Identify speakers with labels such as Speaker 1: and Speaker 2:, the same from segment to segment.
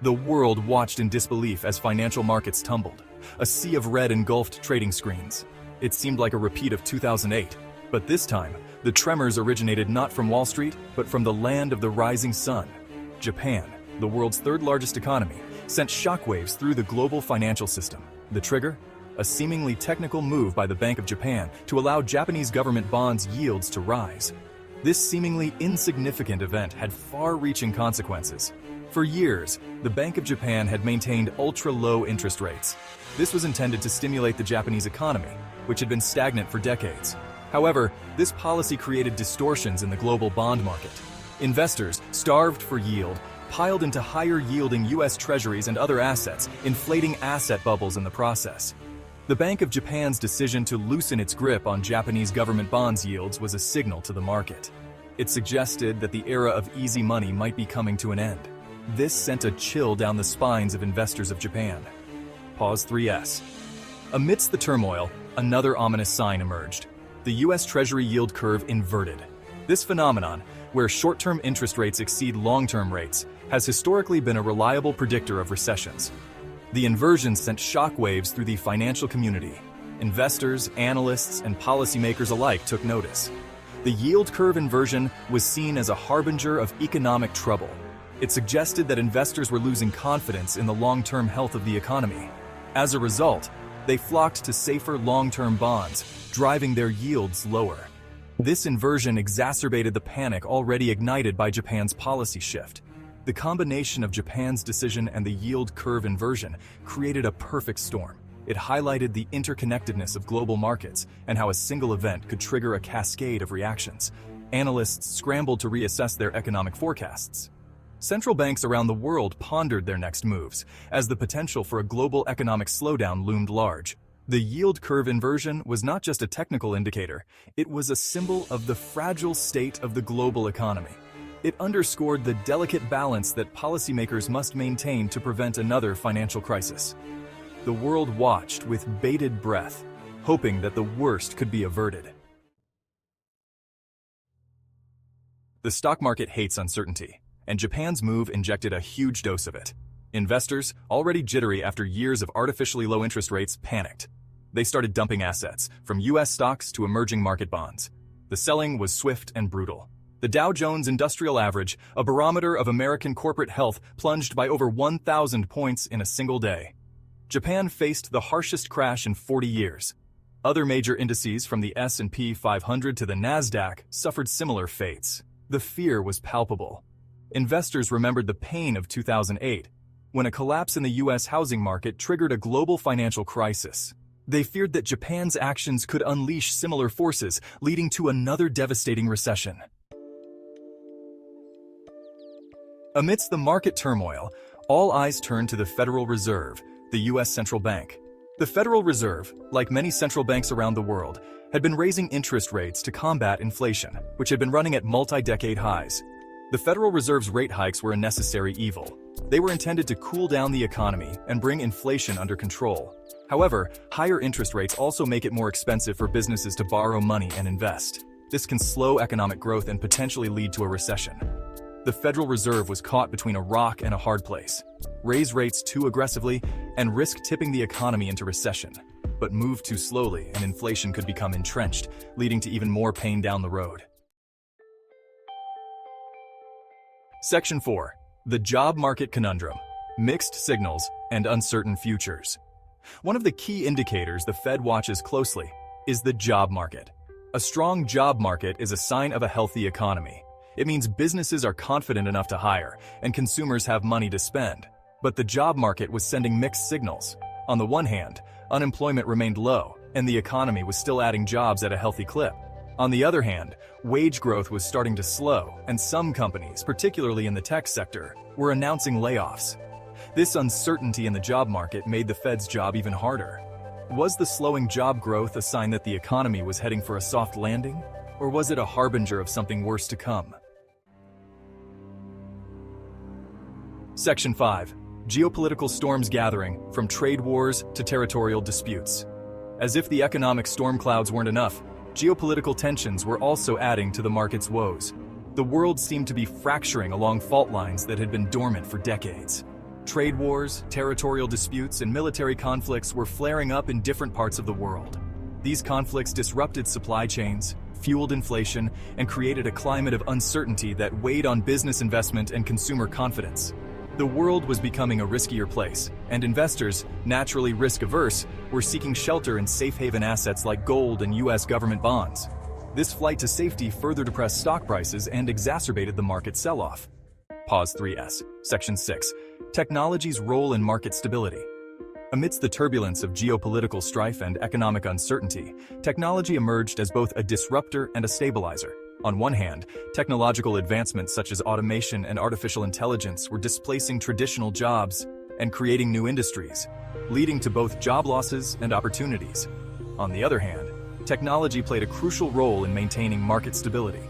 Speaker 1: The world watched in disbelief as financial markets tumbled. A sea of red engulfed trading screens. It seemed like a repeat of 2008, but this time, the tremors originated not from Wall Street, but from the land of the rising sun. Japan, the world's third-largest economy, sent shockwaves through the global financial system. The trigger? A seemingly technical move by the Bank of Japan to allow Japanese government bonds yields to rise. This seemingly insignificant event had far-reaching consequences. For years, the Bank of Japan had maintained ultra-low interest rates. This was intended to stimulate the Japanese economy, which had been stagnant for decades. However, this policy created distortions in the global bond market. Investors, starved for yield, piled into higher-yielding U.S. Treasuries and other assets, inflating asset bubbles in the process. The Bank of Japan's decision to loosen its grip on Japanese government bonds yields was a signal to the market. It suggested that the era of easy money might be coming to an end. This sent a chill down the spines of investors of Japan. Pause 3S. Amidst the turmoil, another ominous sign emerged. The U.S. Treasury yield curve inverted. This phenomenon, where short-term interest rates exceed long-term rates, has historically been a reliable predictor of recessions. The inversion sent shockwaves through the financial community. Investors, analysts, and policymakers alike took notice. The yield curve inversion was seen as a harbinger of economic trouble. It suggested that investors were losing confidence in the long-term health of the economy. As a result, they flocked to safer long-term bonds, driving their yields lower. This inversion exacerbated the panic already ignited by Japan's policy shift. The combination of Japan's decision and the yield curve inversion created a perfect storm. It highlighted the interconnectedness of global markets and how a single event could trigger a cascade of reactions. Analysts scrambled to reassess their economic forecasts. Central banks around the world pondered their next moves, as the potential for a global economic slowdown loomed large. The yield curve inversion was not just a technical indicator, it was a symbol of the fragile state of the global economy. It underscored the delicate balance that policymakers must maintain to prevent another financial crisis. The world watched with bated breath, hoping that the worst could be averted. The stock market hates uncertainty, and Japan's move injected a huge dose of it. Investors, already jittery after years of artificially low interest rates, panicked. They started dumping assets, from U.S. stocks to emerging market bonds. The selling was swift and brutal. The Dow Jones Industrial Average, a barometer of American corporate health, plunged by over 1,000 points in a single day. Japan faced the harshest crash in 40 years. Other major indices from the S&P 500 to the Nasdaq suffered similar fates. The fear was palpable. Investors remembered the pain of 2008, when a collapse in the U.S. housing market triggered a global financial crisis. They feared that Japan's actions could unleash similar forces, leading to another devastating recession. Amidst the market turmoil, all eyes turned to the Federal Reserve, the U.S. central bank. The Federal Reserve, like many central banks around the world, had been raising interest rates to combat inflation, which had been running at multi-decade highs. The Federal Reserve's rate hikes were a necessary evil. They were intended to cool down the economy and bring inflation under control. However, higher interest rates also make it more expensive for businesses to borrow money and invest. This can slow economic growth and potentially lead to a recession. The Federal Reserve was caught between a rock and a hard place. Raise rates too aggressively and risk tipping the economy into recession. But move too slowly and inflation could become entrenched, leading to even more pain down the road. Section 4. The Job Market Conundrum. Mixed Signals and Uncertain Futures. One of the key indicators the Fed watches closely is the job market. A strong job market is a sign of a healthy economy. It means businesses are confident enough to hire, and consumers have money to spend. But the job market was sending mixed signals. On the one hand, unemployment remained low, and the economy was still adding jobs at a healthy clip. On the other hand, wage growth was starting to slow, and some companies, particularly in the tech sector, were announcing layoffs. This uncertainty in the job market made the Fed's job even harder. Was the slowing job growth a sign that the economy was heading for a soft landing? Or was it a harbinger of something worse to come? Section 5. Geopolitical storms gathering, from trade wars to territorial disputes. As if the economic storm clouds weren't enough, geopolitical tensions were also adding to the market's woes. The world seemed to be fracturing along fault lines that had been dormant for decades. Trade wars, territorial disputes, and military conflicts were flaring up in different parts of the world. These conflicts disrupted supply chains, fueled inflation, and created a climate of uncertainty that weighed on business investment and consumer confidence. The world was becoming a riskier place, and investors, naturally risk-averse, were seeking shelter in safe haven assets like gold and U.S. government bonds. This flight to safety further depressed stock prices and exacerbated the market sell-off. Pause 3S. Section 6. Technology's role in market stability. Amidst the turbulence of geopolitical strife and economic uncertainty, technology emerged as both a disruptor and a stabilizer. On one hand, technological advancements such as automation and artificial intelligence were displacing traditional jobs and creating new industries, leading to both job losses and opportunities. On the other hand, technology played a crucial role in maintaining market stability.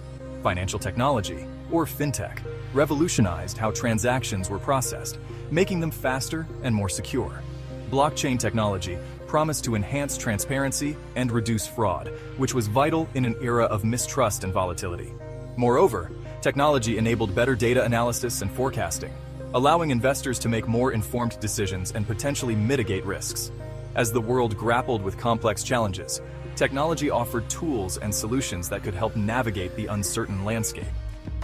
Speaker 1: Financial technology, or fintech, revolutionized how transactions were processed, making them faster and more secure. Blockchain technology promised to enhance transparency and reduce fraud, which was vital in an era of mistrust and volatility. Moreover, technology enabled better data analysis and forecasting, allowing investors to make more informed decisions and potentially mitigate risks. As the world grappled with complex challenges, technology offered tools and solutions that could help navigate the uncertain landscape.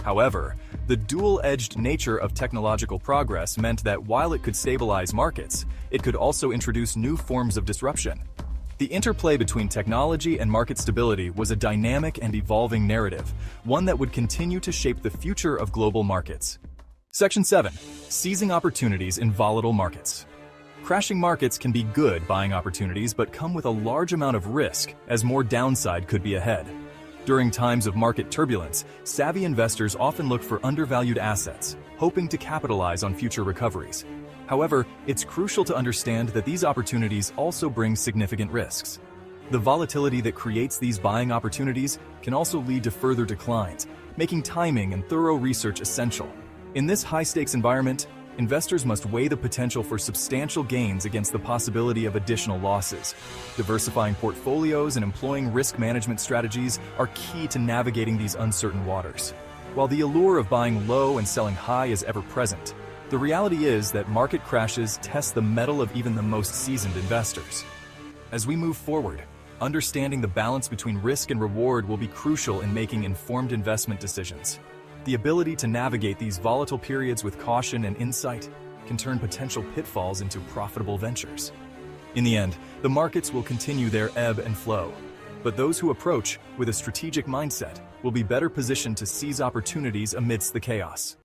Speaker 1: However, the dual-edged nature of technological progress meant that while it could stabilize markets, it could also introduce new forms of disruption. The interplay between technology and market stability was a dynamic and evolving narrative, one that would continue to shape the future of global markets. Section 7. Seizing opportunities in volatile markets. Crashing markets can be good buying opportunities but come with a large amount of risk, as more downside could be ahead. During times of market turbulence, savvy investors often look for undervalued assets, hoping to capitalize on future recoveries. However, it's crucial to understand that these opportunities also bring significant risks. The volatility that creates these buying opportunities can also lead to further declines, making timing and thorough research essential. In this high-stakes environment, investors must weigh the potential for substantial gains against the possibility of additional losses. Diversifying portfolios and employing risk management strategies are key to navigating these uncertain waters. While the allure of buying low and selling high is ever present, the reality is that market crashes test the mettle of even the most seasoned investors. As we move forward, understanding the balance between risk and reward will be crucial in making informed investment decisions. The ability to navigate these volatile periods with caution and insight can turn potential pitfalls into profitable ventures. In the end, the markets will continue their ebb and flow, but those who approach with a strategic mindset will be better positioned to seize opportunities amidst the chaos.